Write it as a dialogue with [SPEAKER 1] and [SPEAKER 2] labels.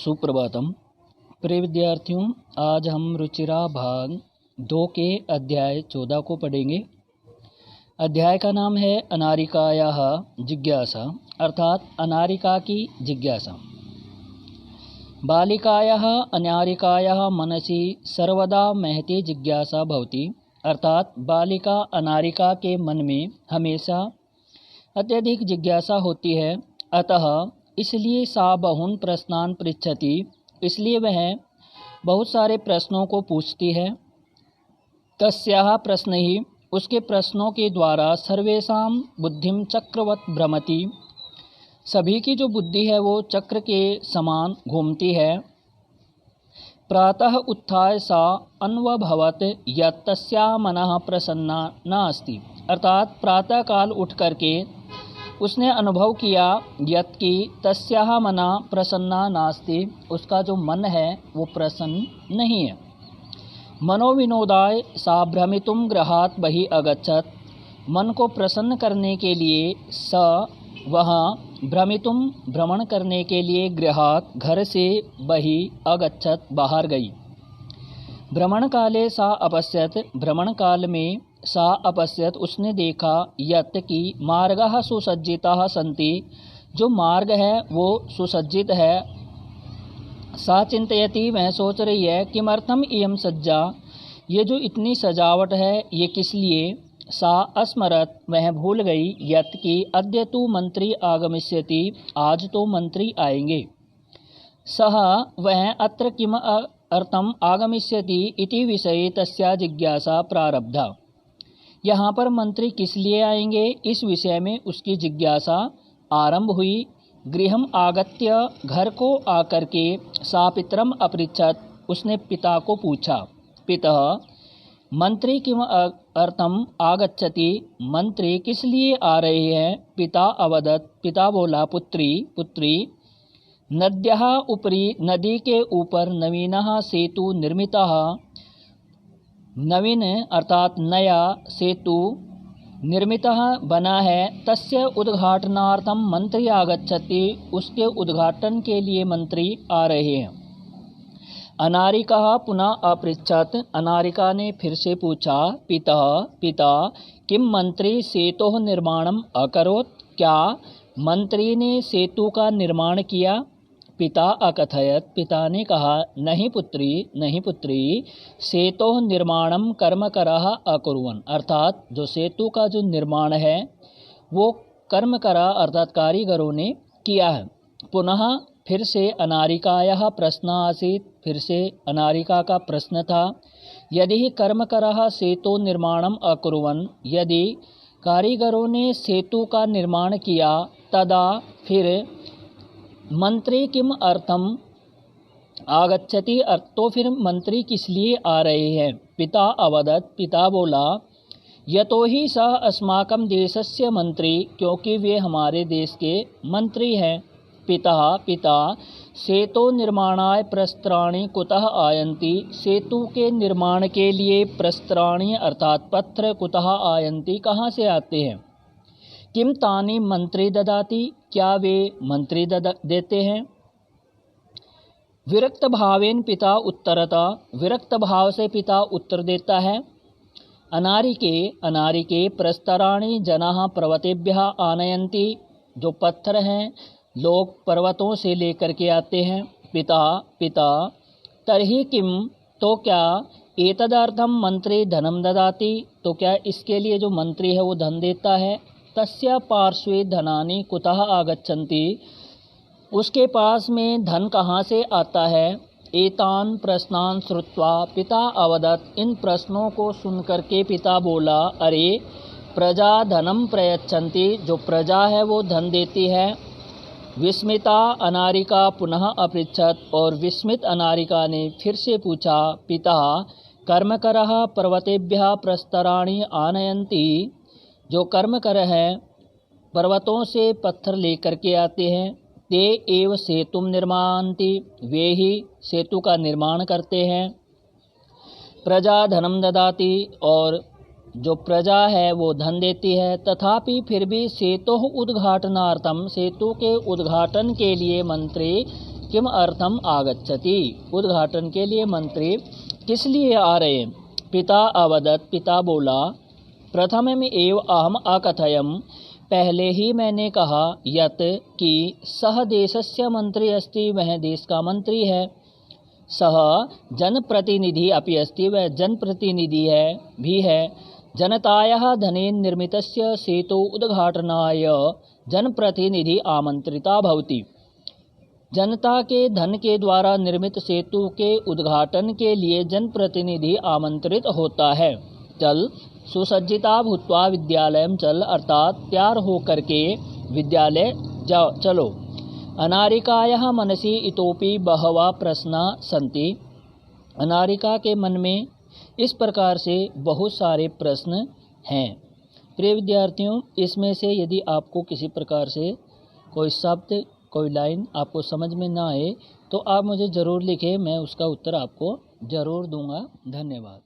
[SPEAKER 1] सुप्रभातम। प्रिय विद्यार्थियों, आज हम रुचिरा भाग 2 के अध्याय 14 को पढ़ेंगे। अध्याय का नाम है अनारिकायाः जिज्ञासा, अर्थात अनारिका की जिज्ञासा। बालिकायाः अनारिकायाः मनसि सर्वदा महती जिज्ञासा भवति, अर्थात बालिका अनारिका के मन में हमेशा अत्यधिक जिज्ञासा होती है। अतः इसलिए सा बहून् प्रश्नान् पृच्छति, इसलिए वह बहुत सारे प्रश्नों को पूछती है। तस्याः प्रश्नैः, उसके प्रश्नों के द्वारा सर्वेषां बुद्धिं चक्रवत् भ्रमति, सभी की जो बुद्धि है वो चक्र के समान घूमती है। प्रातः उत्थाय सा अन्वभवत् यत् तस्याः मनः प्रसन्ना नास्ति, अर्थात प्रातः काल उठ करके उसने अनुभव किया यत् कि तस्याः मना प्रसन्ना नास्ति, उसका जो मन है वो प्रसन्न नहीं है। मनोविनोदाय सा भ्रमितुं गृहात् बहिः अगच्छत्, मन को प्रसन्न करने के लिए वह भ्रमितुं भ्रमण करने के लिए गृहात् घर से बहिः अगच्छत्, बाहर गई। भ्रमण काले सा अपश्यत्, भ्रमण काल में सा अपश्यत, उसने देखा यत् कि मार्गाः सुसज्जिताः सन्ति, जो मार्ग है वो सुसज्जित है। सा चिंतयति, वह सोच रही है, किमर्थम इयं सज्जा, ये जो इतनी सजावट है ये किस लिए। सा अस्मरत, वह भूल गई यत् कि अद्य तु मंत्री आगमिष्यति, आज तो मंत्री आएंगे। सः, वह अत्र किम अर्थम आगमिष्यति इति विषये तस्या जिज्ञासा प्रारब्धा, यहाँ पर मंत्री किस लिए आएंगे इस विषय में उसकी जिज्ञासा आरंभ हुई। गृहम आगत्य, घर को आकर के सा पितरम अपृच्छत, उसने पिता को पूछा। पितः मंत्री किम अर्थम आगच्छति, मंत्री किस लिए आ रहे हैं। पिता अवदत्, पिता बोला, पुत्री नद्याः उपरि, नदी के ऊपर नवीनः सेतु निर्मितः, नवीन अर्थात नया सेतु निर्मितः बना है। तस्य उद्घाटनार्थम मंत्री आगच्छति, उसके उद्घाटन के लिए मंत्री आ रहे हैं। अनारिका पुनः अपृच्छत, अनारिका ने फिर से पूछा। पिता किम मंत्री सेतोः निर्माणम अकरोत्, क्या मंत्री ने सेतु का निर्माण किया। पिता अकथयत, पिता ने कहा, नहीं पुत्री सेतोः निर्माणम कर्मकरः अकुर्वन्, अर्थात जो सेतु का जो निर्माण है वो कर्मकरा अर्थात कारीगरों ने किया है। पुनः फिर से अनारिकायाः प्रश्न आसीत्, फिर से अनारिका का प्रश्न था, यदि कर्मकरः सेतु निर्माणम अकुर्वन्, यदि कारीगरों ने सेतु का निर्माण किया, तदा फिर मंत्री किम अर्थम आगच्छति, तो फिर मंत्री किस लिए आ रहे हैं। पिता अवदत्, पिता बोला, यतो ही सः अस्माकं देशस्य मंत्री, क्योंकि वे हमारे देश के मंत्री हैं। पिता सेतु निर्माणाय प्रस्त्राणि कुतः आयन्ति, सेतु के निर्माण के लिए प्रस्त्राणि अर्थात पत्थर कुतः आयन्ति, कहाँ से आते हैं। किम तानि मंत्री ददाति, क्या वे मंत्री देते हैं। विरक्त भावेन पिता उत्तरता, विरक्त भाव से पिता उत्तर देता है। अनारिके प्रस्तराणि जनाः पर्वतेभ्यः आनयन्ति, जो पत्थर हैं लोग पर्वतों से लेकर के आते हैं। पिता तर्हि किम, तो क्या एतदर्थम मंत्री धनम ददाति, तो क्या इसके लिए जो मंत्री है वो धन देता है। तस्य पार्श्वे धनानि कुतः आगच्छन्ति, उसके पास में धन कहाँ से आता है। एतान प्रश्नान श्रुत्वा पिता अवदत्, इन प्रश्नों को सुनकर के पिता बोला, अरे प्रजा धनम प्रयच्छन्ति, जो प्रजा है वो धन देती है। विस्मिता अनारिका पुनः अपृच्छत, और विस्मित अनारिका ने फिर से पूछा। पिता कर्मकरः पर्वतेभ्यः प्रस्तराणि आनयन्ति, जो कर्मकर हैं पर्वतों से पत्थर लेकर के आते हैं। ते एव सेतुम निर्मान्ति, वे ही सेतु का निर्माण करते हैं। प्रजा धनम ददाति, और जो प्रजा है वो धन देती है। तथापि फिर भी सेतु उद्घाटनार्थम, सेतु के उद्घाटन के लिए मंत्री किम अर्थम आगच्छति। उद्घाटन के लिए मंत्री किस लिए आ रहे हैं। पिता अवदत्, पिता बोला, प्रथमम् एव अहम अकथयम्, पहले ही मैंने कहा, यत् कि सह देशस्य मंत्री अस्ति, वह देश का मंत्री है, सह जनप्रतिनिधि अपि अस्ति, वह जनप्रतिनिधि है भी है, जनतायाः धनेन निर्मितस्य सेतु उद्घाटनाय जनप्रतिनिधि आमंत्रिता भवति। जनता के धन के द्वारा निर्मित सेतु के उद्घाटन के लिए जनप्रतिनिधि आमंत्रित होता है। चल सुसज्जिता भूत्वा विद्यालयं चल, अर्थात तैयार होकर के विद्यालय जाओ चलो। अनारिकायाः मनसि इतोपि बहवः प्रश्नाः सन्ति। अनारिका के मन में इस प्रकार से बहुत सारे प्रश्न हैं। प्रिय विद्यार्थियों, इसमें से यदि आपको किसी प्रकार से कोई शब्द, कोई लाइन आपको समझ में ना आए तो आप मुझे ज़रूर लिखें, मैं उसका उत्तर आपको ज़रूर दूंगा। धन्यवाद।